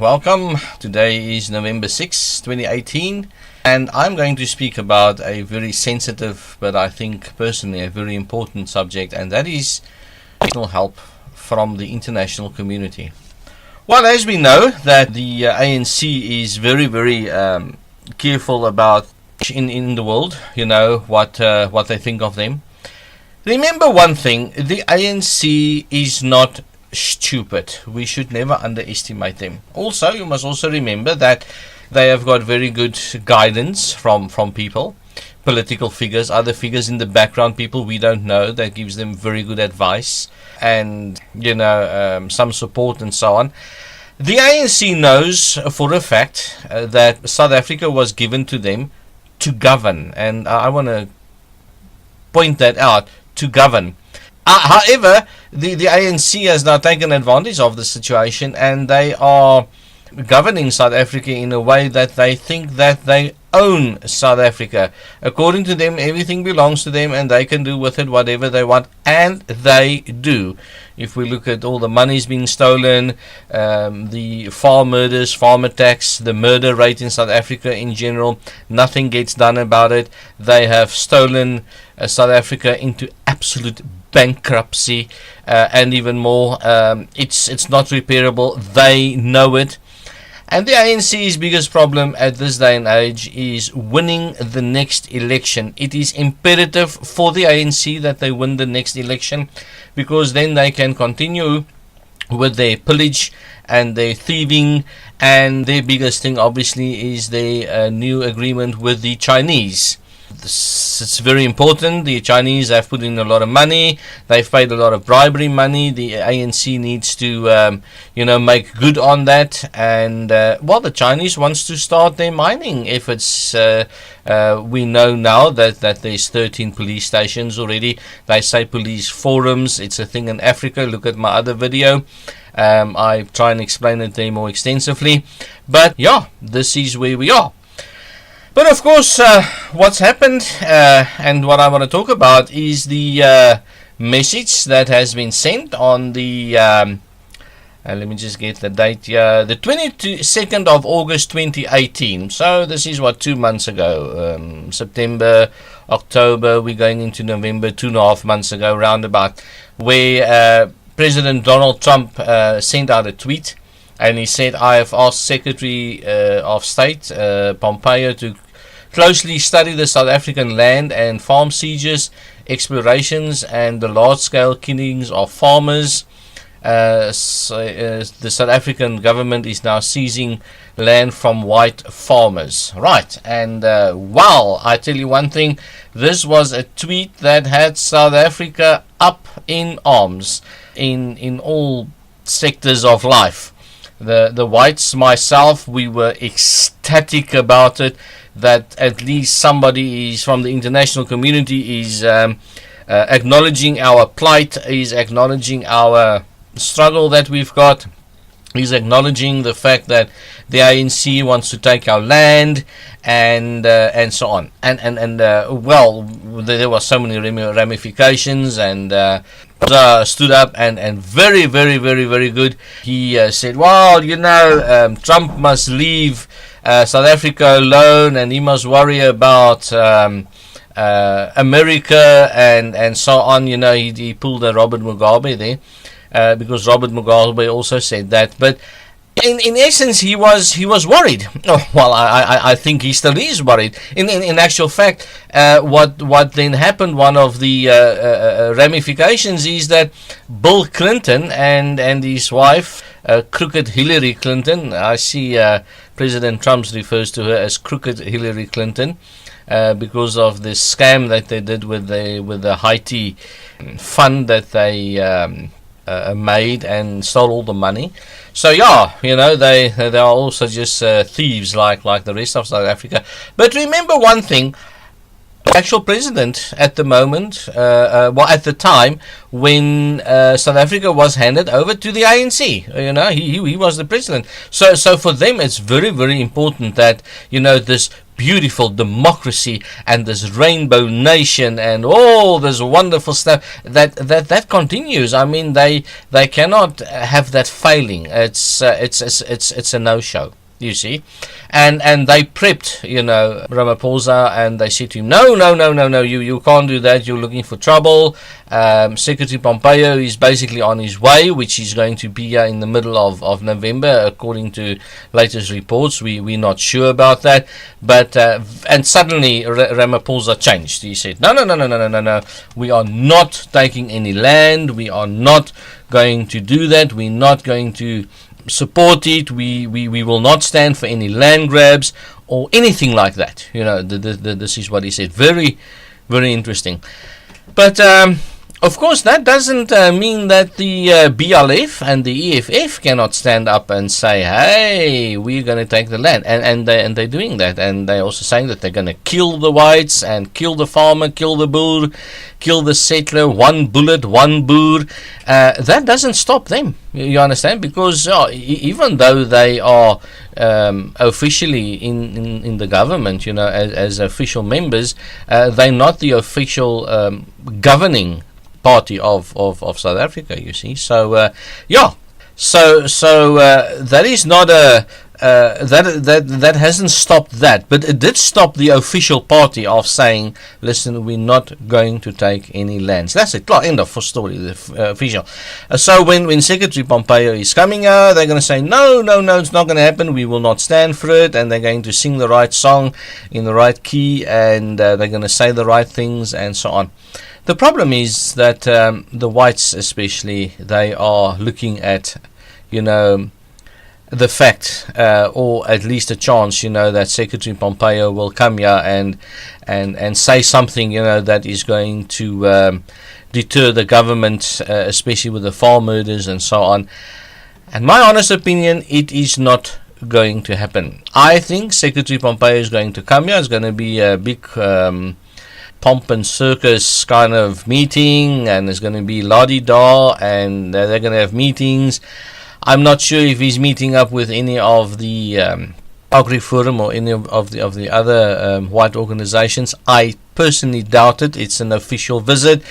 welcome. Today is November 6, 2018, and I'm going to speak about a very sensitive, but I think personally a very important subject, and that is international help from the international community. Well, as we know that the ANC is very careful about in the world, what they think of them. Remember one thing, the ANC is not stupid. We should never underestimate them. Also, you must also remember that they have got very good guidance from people, political figures, other figures in the background, people we don't know, that gives them very good advice and some support and so on. The ANC knows for a fact that South Africa was given to them to govern, and I want to point that out, to govern. However, the ANC has now taken advantage of the situation, and they are governing South Africa in a way that they think that they own South Africa. According to them, everything belongs to them and they can do with it whatever they want, and they do. If we look at all the monies being stolen, the farm murders, farm attacks, the murder rate in South Africa in general, nothing gets done about it. They have stolen South Africa into absolute bankruptcy, and even more. It's not repairable. They know it. And the ANC's biggest problem at this day and age is winning the next election. It is imperative for the ANC that they win the next election, because then they can continue with their pillage and their thieving, and their biggest thing obviously is their new agreement with the Chinese. It's very important. The Chinese have put in a lot of money. They've paid a lot of bribery money. The ANC needs to, make good on that. And the Chinese wants to start their mining efforts. We know now that there's 13 police stations already. They say police forums. It's a thing in Africa. Look at my other video. I try and explain it there more extensively. But yeah, this is where we are. But of course, what's happened and what I want to talk about is the message that has been sent on the, let me just get the date here, the 22nd of August 2018. So this is 2 months ago, September, October, we're going into November, 2.5 months ago, roundabout, where President Donald Trump sent out a tweet. And he said, I have asked Secretary of State Pompao to closely study the South African land and farm sieges, explorations, and the large-scale killings of farmers. The South African government is now seizing land from white farmers. Right, and I tell you one thing, this was a tweet that had South Africa up in arms in all sectors of life. The whites, myself, we were ecstatic about it, that at least somebody is from the international community is acknowledging our plight, is acknowledging our struggle that we've got, is acknowledging the fact that the ANC wants to take our land, and so on. And there were so many ramifications, and stood up and very good. He said, Trump must leave South Africa alone, and he must worry about America and so on. He pulled a Robert Mugabe there, because Robert Mugabe also said that. But in essence, he was worried. I think he still is worried. In actual fact, what then happened, one of the ramifications is that Bill Clinton and his wife, crooked Hillary Clinton, I see President Trump refers to her as crooked Hillary Clinton, because of this scam that they did with the Haiti fund that they made and stole all the money. So they are also just thieves like the rest of South Africa. But remember one thing, the actual president at the moment, at the time when South Africa was handed over to the ANC, he was the president. So for them, it's very important that this beautiful democracy and this rainbow nation and all this wonderful stuff that continues. I mean, they cannot have that failing. It's a no-show, you see. And they prepped, Ramaphosa, and they said to him, no, you can't do that, you're looking for trouble. Secretary Pompao is basically on his way, which is going to be in the middle of November, according to latest reports. We're not sure about that. But and suddenly Ramaphosa changed. He said, no, we are not taking any land, we are not going to do that, we're not going to support it, we will not stand for any land grabs or anything like that. This is what he said. Very, very interesting. But of course, that doesn't mean that the BLF and the EFF cannot stand up and say, hey, we're going to take the land. And they're doing that. And they're also saying that they're going to kill the whites and kill the farmer, kill the boer, kill the settler, one bullet, one boer. That doesn't stop them, you understand? Because even though they are officially in the government, as official members, they're not the official governing party of South Africa, you see. So so that is not a that hasn't stopped that, but it did stop the official party of saying, listen, we're not going to take any lands. That's it. End of story. The official. So when Secretary Pompao is coming out, they're going to say, no, it's not going to happen. We will not stand for it, and they're going to sing the right song in the right key, and they're going to say the right things, and so on. The problem is that the whites, especially, they are looking at, the fact, or at least a chance, that Secretary Pompao will come here and say something, that is going to deter the government, especially with the farm murders and so on. And my honest opinion, it is not going to happen. I think Secretary Pompao is going to come here. It's going to be a big pomp and circus kind of meeting, and there's going to be la-di-da, and they're going to have meetings. I'm not sure if he's meeting up with any of the Agri-Forum or any of the other white organizations. I personally doubt it. It's an official visit.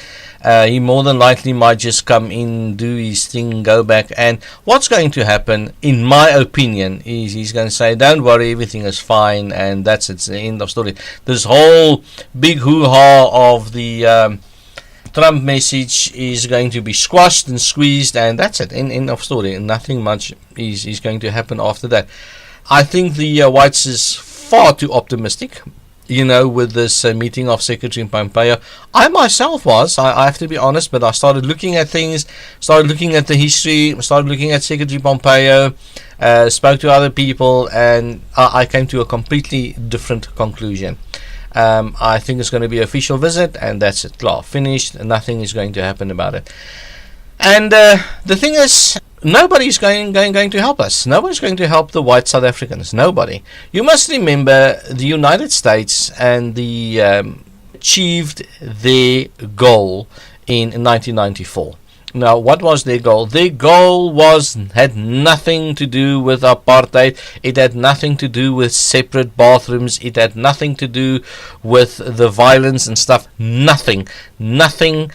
He more than likely might just come in, do his thing, go back. And what's going to happen, in my opinion, is he's going to say, don't worry, everything is fine, and that's it. It's the end of story. This whole big hoo-ha of the Trump message is going to be squashed and squeezed, and that's it. End of story. Nothing much is going to happen after that. I think the whites is far too optimistic, with this meeting of Secretary Pompao. I myself was, I have to be honest, but I started looking at things, started looking at the history, started looking at Secretary Pompao, spoke to other people, and I came to a completely different conclusion. I think it's going to be an official visit, and that's it. Finished. Nothing is going to happen about it. And the thing is, nobody's going to help us. Nobody's going to help the white South Africans. Nobody. You must remember the United States and the achieved their goal in 1994. Now, what was their goal? Their goal had nothing to do with apartheid. It had nothing to do with separate bathrooms. It had nothing to do with the violence and stuff. Nothing. It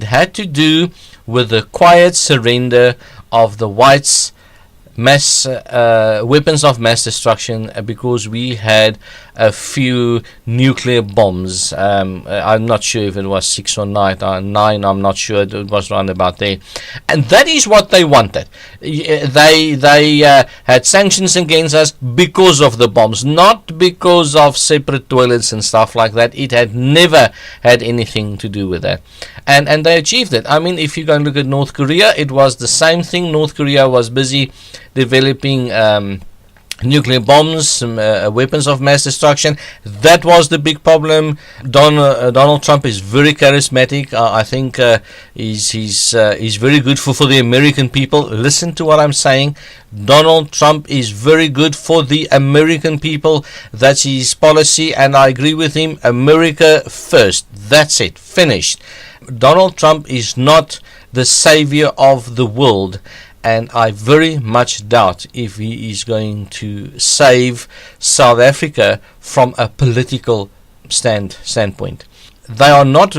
had to do with the quiet surrender of the whites' weapons of mass destruction, because we had a few nuclear bombs. I'm not sure if it was 6 or 9. I'm not sure. It was around about there, and that is what they wanted. They had sanctions against us because of the bombs, not because of separate toilets and stuff like that. It had never had anything to do with that, and they achieved it. I mean, if you go and look at North Korea, it was the same thing. North Korea was busy developing nuclear bombs, weapons of mass destruction. That was the big problem. Donald Trump is very charismatic. I think he's very good for the American people. Listen to what I'm saying. Donald Trump is very good for the American people. That's his policy, and I agree with him. America first. That's it. Finished. Donald Trump is not the savior of the world. and I very much doubt if he is going to save South Africa from a political standpoint. They are not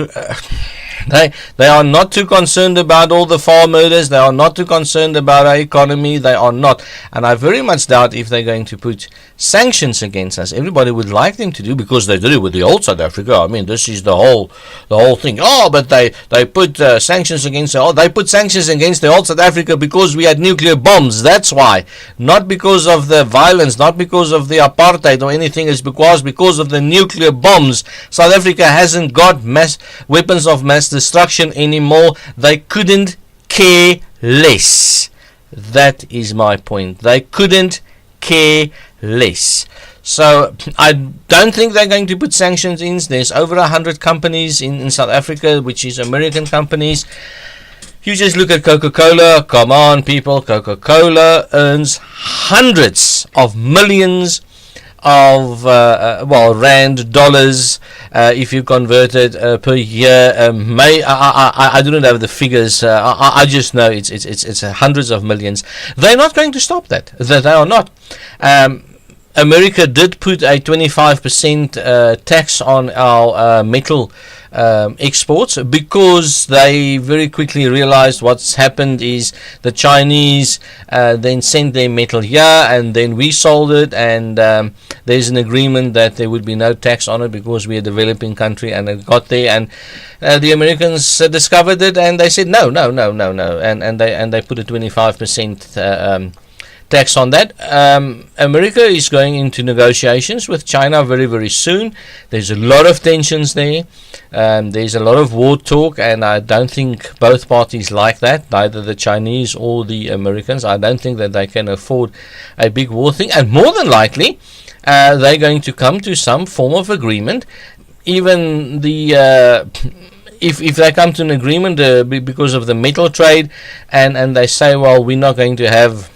they are not too concerned about all the farm murders. They are not too concerned about our economy. They are not. And I very much doubt if they're going to put sanctions against us. Everybody would like them to do, because they did it with the old South Africa. I mean, this is the whole thing. Oh, but they put sanctions against they put sanctions against the old South Africa because we had nuclear bombs. That's why. Not because of the violence, not because of the apartheid or anything. It's because of the nuclear bombs. South Africa hasn't got weapons of mass destruction anymore. They couldn't care less. That is my point. They couldn't care less. So I don't think they're going to put sanctions in. There's over 100 companies in South Africa, which is American companies. You just look at Coca-Cola. Come on, people. Coca-Cola earns hundreds of millions of rand, dollars, if you convert it per year. I do not have the figures. I just know it's hundreds of millions. They're not going to stop that. They are not. America did put a 25% tax on our metal exports, because they very quickly realized what's happened is the Chinese then sent their metal here, and then we sold it, and there's an agreement that there would be no tax on it because we're a developing country, and it got there, and the Americans discovered it, and they said no, and they put a 25% tax on that. America is going into negotiations with China very, very soon. There's a lot of tensions there. There's a lot of war talk, and I don't think both parties like that, neither the Chinese or the Americans. I don't think that they can afford a big war thing, and more than likely they're going to come to some form of agreement. Even the if they come to an agreement because of the metal trade, and they say, well, we're not going to have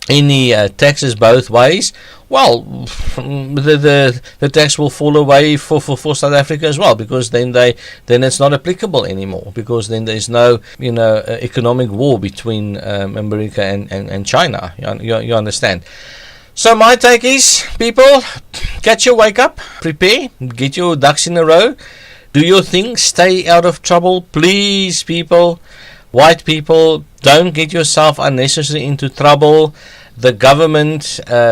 any taxes both ways, well, the tax will fall away for South Africa as well, because then it's not applicable anymore, because then there's no economic war between America and China. You understand? So my take is, people, catch your wake up, prepare, get your ducks in a row, do your thing, stay out of trouble, please, people. White people, don't get yourself unnecessarily into trouble. The government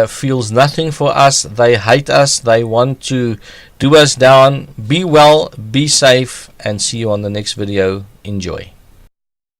feels nothing for us. They hate us. They want to do us down. Be well, be safe, and see you on the next video. Enjoy.